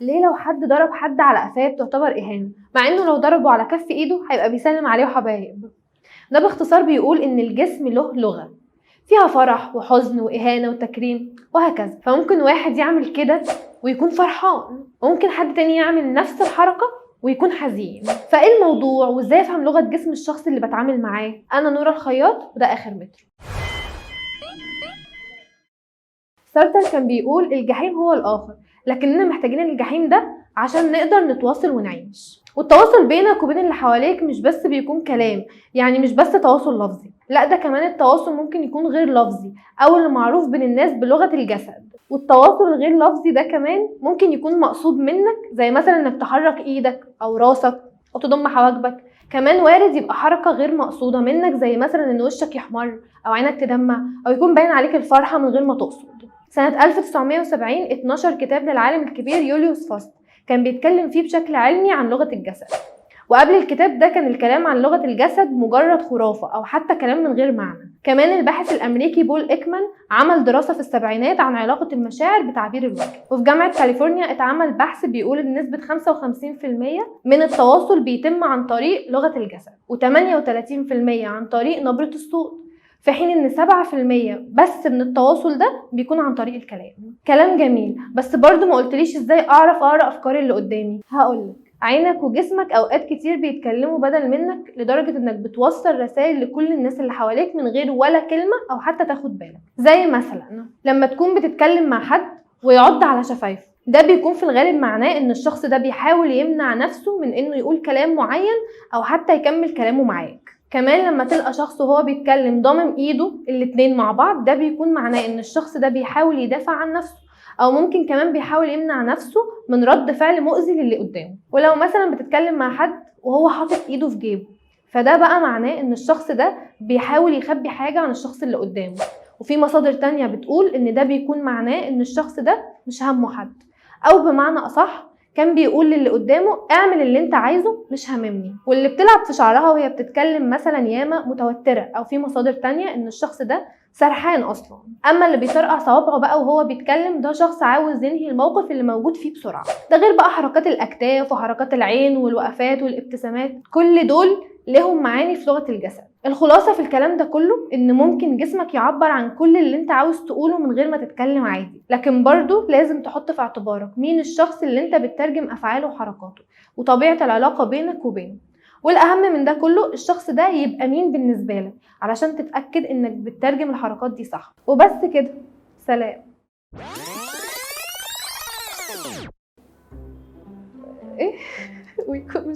ليه لو حد ضرب حد على قفاه تعتبر اهانه، مع انه لو ضربه على كف ايده هيبقى بيسلم عليه وحبايب؟ ده باختصار بيقول ان الجسم له لغه فيها فرح وحزن واهانه وتكريم وهكذا. فممكن واحد يعمل كده ويكون فرحان، وممكن حد تاني يعمل نفس الحركه ويكون حزين. فايه الموضوع وازاي افهم لغه جسم الشخص اللي بتعامل معاه؟ انا نورة الخياط وده اخر متر. سارتر كان بيقول الجحيم هو الآخر، لكننا محتاجين الجحيم ده عشان نقدر نتواصل ونعيش. والتواصل بينك وبين اللي حواليك مش بس بيكون كلام، يعني مش بس تواصل لفظي، لا ده كمان التواصل ممكن يكون غير لفظي أو اللي معروف بين الناس بلغة الجسد. والتواصل الغير لفظي ده كمان ممكن يكون مقصود منك، زي مثلا انك تحرك ايدك او راسك او تضم حواجبك. كمان وارد يبقى حركة غير مقصودة منك، زي مثلا ان وشك يحمر او عينك تدمع او يكون باين عليك الفرحة من غير ما تقصد. سنة 1970 اتنشر كتاب للعالم الكبير يوليوس فاست، كان بيتكلم فيه بشكل علمي عن لغة الجسد. وقبل الكتاب ده كان الكلام عن لغة الجسد مجرد خرافة أو حتى كلام من غير معنى. كمان الباحث الأمريكي بول إيكمان عمل دراسة في السبعينات عن علاقة المشاعر بتعبير الوجه. وفي جامعة كاليفورنيا اتعمل بحث بيقول إن نسبة 55% من التواصل بيتم عن طريق لغة الجسد، و38% عن طريق نبرة الصوت، في حين ان 7% بس من التواصل ده بيكون عن طريق الكلام. كلام جميل، بس برضو ما قلتليش ازاي اعرف اقرا افكار اللي قدامي. هقولك، عينك وجسمك اوقات كتير بيتكلموا بدل منك، لدرجة انك بتوصل رسائل لكل الناس اللي حواليك من غير ولا كلمة او حتى تاخد بالك. زي مثلا لما تكون بتتكلم مع حد ويعض على شفايفه، ده بيكون في الغالب معناه ان الشخص ده بيحاول يمنع نفسه من انه يقول كلام معين او حتى يكمل كلامه معاك. كمان لما تلقى شخص وهو بيتكلم ضامم ايده الاتنين مع بعض، ده بيكون معناه ان الشخص ده بيحاول يدافع عن نفسه، او ممكن كمان بيحاول يمنع نفسه من رد فعل مؤذي للي قدامه. ولو مثلا بتتكلم مع حد وهو حاطط ايده في جيبه، فده بقى معناه ان الشخص ده بيحاول يخبي حاجة عن الشخص اللي قدامه. وفي مصادر تانية بتقول ان ده بيكون معناه ان الشخص ده مش همه حد، او بمعنى اصح كان بيقول للي قدامه اعمل اللي انت عايزه مش هاممني. واللي بتلعب في شعرها وهي بتتكلم مثلا ياما متوترة، او في مصادر تانية ان الشخص ده سرحان اصلا. اما اللي بيطرقع صوابعه بقى وهو بيتكلم، ده شخص عاوز ينهي الموقف اللي موجود فيه بسرعة. ده غير بقى حركات الاكتاف وحركات العين والوقفات والابتسامات، كل دول لهم معاني في لغة الجسد. الخلاصة في الكلام ده كله ان ممكن جسمك يعبر عن كل اللي انت عاوز تقوله من غير ما تتكلم عادي، لكن برضو لازم تحط في اعتبارك مين الشخص اللي انت بتترجم افعاله وحركاته وطبيعة العلاقة بينك وبينه. والاهم من ده كله الشخص ده يبقى مين بالنسبة لك، علشان تتأكد انك بتترجم الحركات دي صح. وبس كده، سلام. ايه ويكون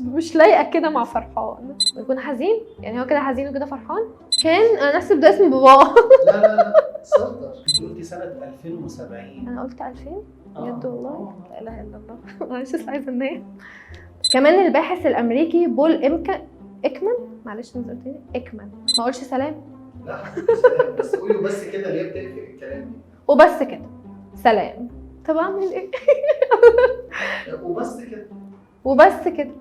مش لايقه كده مع فرحان، ويكون حزين، يعني هو كده حزين وكده فرحان. كان انا نحسب ده اسم باباه. لا سطر. انت قلتي سنة 2070. انا قلت 2000 بجد والله، لا اله الا الله. معلش بس عايزه انام. كمان الباحث الامريكي بول إيكمان، معلش انت قلت لي إيكمان، ما اقولش سلام. لا سلام، بس قولي وبس كده اللي هي بتقفل الكلام دي. وبس كده، سلام. طب اعمل ايه؟ وبس كده. وبس كده.